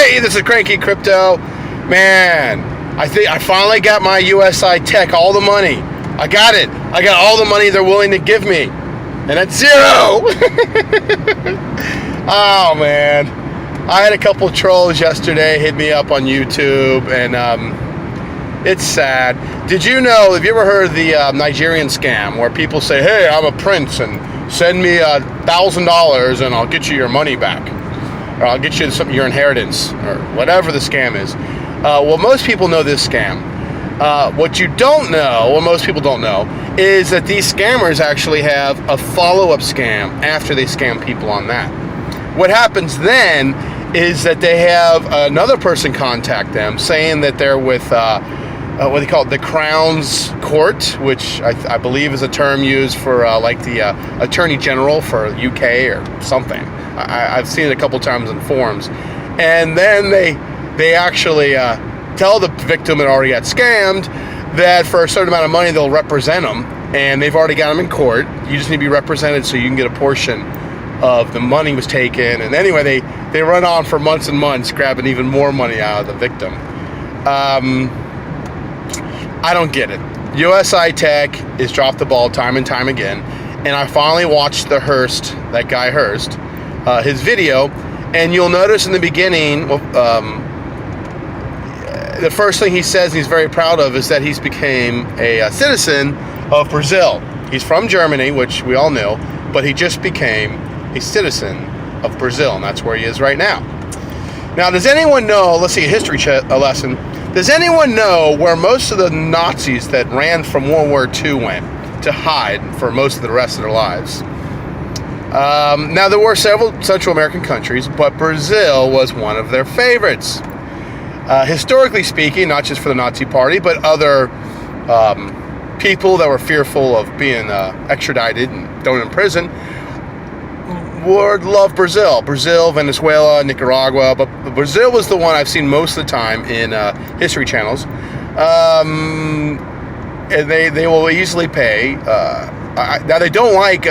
Hey, this is Cranky Crypto. Man, I think I finally got my USI Tech, all the money. I got it. I got all the money they're willing to give me. And that's zero. Oh, man. I had a couple trolls yesterday hit me up on YouTube, and it's sad. Did you know, have you ever heard of the Nigerian scam where people say, hey, I'm a prince and send me $1,000 and I'll get you your money back, or I'll get you your inheritance, or whatever the scam is? Well, most people know this scam. What you don't know, what most people don't know, is that these scammers actually have a follow-up scam after they scam people on that. What happens then is that they have another person contact them saying that they're with what they call it, the Crown's Court, which I believe is a term used for like the Attorney General for UK or something. I've seen it a couple times in forums. And then they actually tell the victim that already got scammed that for a certain amount of money they'll represent them, and they've already got them in court. You just need to be represented so you can get a portion of the money was taken. And anyway, they run on for months and months, grabbing even more money out of the victim. I don't get it. USI Tech has dropped the ball time and time again, and I finally watched that guy Hearst, his video, and you'll notice in the beginning, the first thing he says he's very proud of is that he's became a citizen of Brazil. He's from Germany, which we all know, but he just became a citizen of Brazil, and that's where he is right now. Now, does anyone know, let's see, a history lesson. Does anyone know where most of the Nazis that ran from World War II went to hide for most of the rest of their lives? Now, there were several Central American countries, but Brazil was one of their favorites. Historically speaking, not just for the Nazi Party, but other people that were fearful of being extradited and thrown in prison would love Brazil. Brazil, Venezuela, Nicaragua, but Brazil was the one I've seen most of the time in history channels. And they will easily pay. Now, they don't like,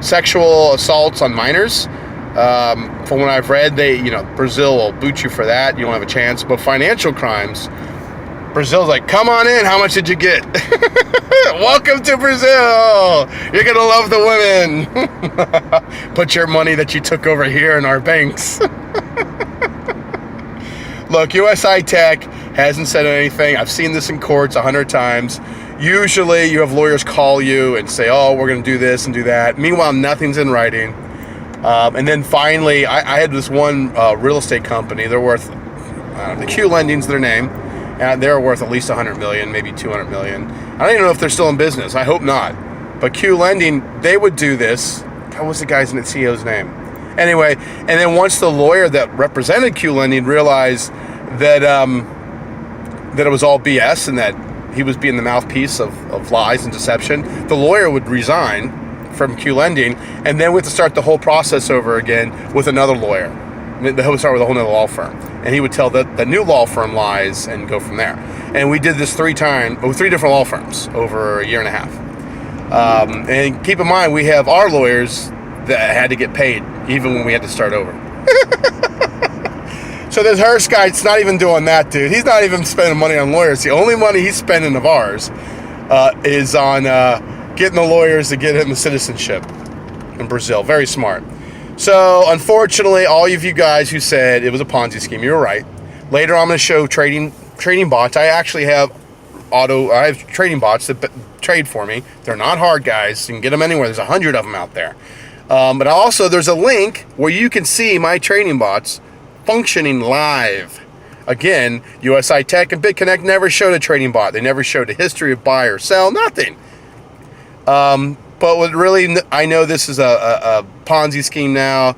sexual assaults on minors. From what I've read, Brazil will boot you for that. You don't have a chance. But financial crimes, Brazil's like, come on in. How much did you get? Welcome to Brazil. You're going to love the women. Put your money that you took over here in our banks. Look, USI Tech hasn't said anything. I've seen this in courts 100 times. Usually you have lawyers call you and say, oh, we're going to do this and do that. Meanwhile, nothing's in writing. And then finally, I had this one real estate company. They're worth, the Q Lending's their name. They're worth at least 100 million, maybe 200 million. I don't even know if they're still in business. I hope not. But Q Lending, they would do this. What was the guy's CEO's name? Anyway, and then once the lawyer that represented Q Lending realized that that it was all BS and that he was being the mouthpiece of lies and deception, the lawyer would resign from Q Lending, and then we have to start the whole process over again with another lawyer. They would start with a whole other law firm, and he would tell the new law firm lies and go from there. And we did this 3 different law firms over a year and a half. And keep in mind, we have our lawyers that had to get paid even when we had to start over. So this Hearst guy's not even doing that, dude. He's not even spending money on lawyers. The only money he's spending of ours is on getting the lawyers to get him the citizenship in Brazil. Very smart. So, unfortunately, all of you guys who said it was a Ponzi scheme, you were right. Later, I'm going to show trading bots. I actually have trading bots that trade for me. They're not hard, guys. You can get them anywhere. There's 100 of them out there. But also, there's a link where you can see my trading bots functioning live. Again, USI Tech and BitConnect never showed a trading bot. They never showed a history of buy or sell, nothing. But what really, I know this is a Ponzi scheme now,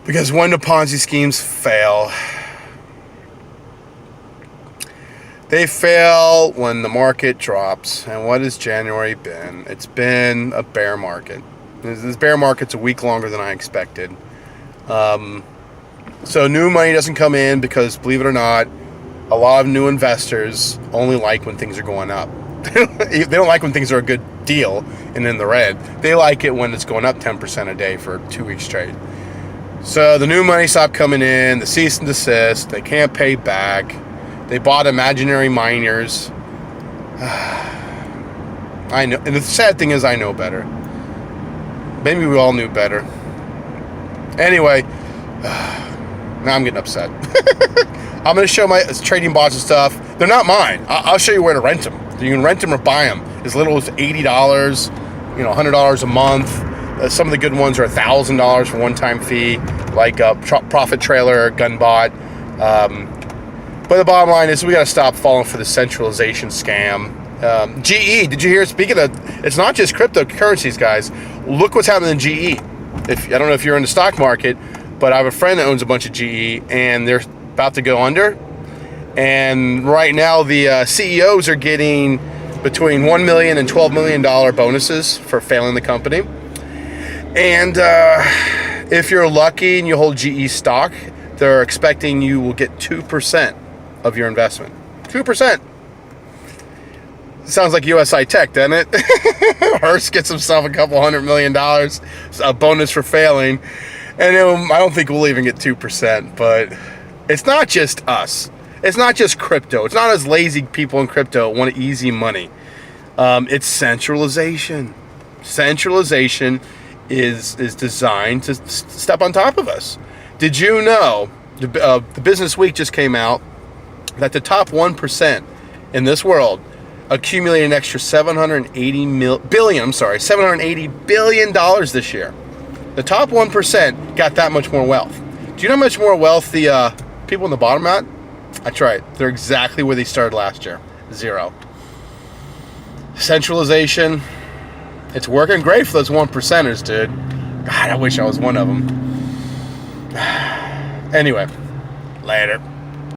because when do Ponzi schemes fail? They fail when the market drops. And what has January been? It's been a bear market. This bear market's a week longer than I expected. So new money doesn't come in because, believe it or not, a lot of new investors only like when things are going up. They don't like when things are a good deal and in the red. They like it when it's going up 10% a day for 2 weeks straight. So the new money stopped coming in, the cease and desist, they can't pay back. They bought imaginary miners. I know, and the sad thing is I know better. Maybe we all knew better. Anyway, now I'm getting upset. I'm going to show my trading bots and stuff. They're not mine. I'll show you where to rent them. You can rent them or buy them. As little as $80, $100 a month. Some of the good ones are $1,000 for one-time fee, like Profit Trailer, Gunbot. But the bottom line is we got to stop falling for the centralization scam. GE, did you hear? Speaking of, it's not just cryptocurrencies, guys. Look what's happening in GE. I don't know if you're in the stock market, but I have a friend that owns a bunch of GE, and they're about to go under. And right now, the CEOs are getting between $1 million and $12 million bonuses for failing the company. And if you're lucky and you hold GE stock, they're expecting you will get 2% of your investment. 2%. Sounds like USI Tech, doesn't it? Hearst gets himself a couple $100 million, a bonus for failing. And I don't think we'll even get 2%. But it's not just us. It's not just crypto. It's not as lazy people in crypto want easy money. It's centralization. Centralization is designed to step on top of us. Did you know, the Business Week just came out, that the top 1% in this world accumulated an extra $780 billion this year. The top 1% got that much more wealth. Do you know how much more wealth the people in the bottom got? That's right. They're exactly where they started last year. 0. Centralization. It's working great for those 1%ers, dude. God, I wish I was one of them. Anyway, later.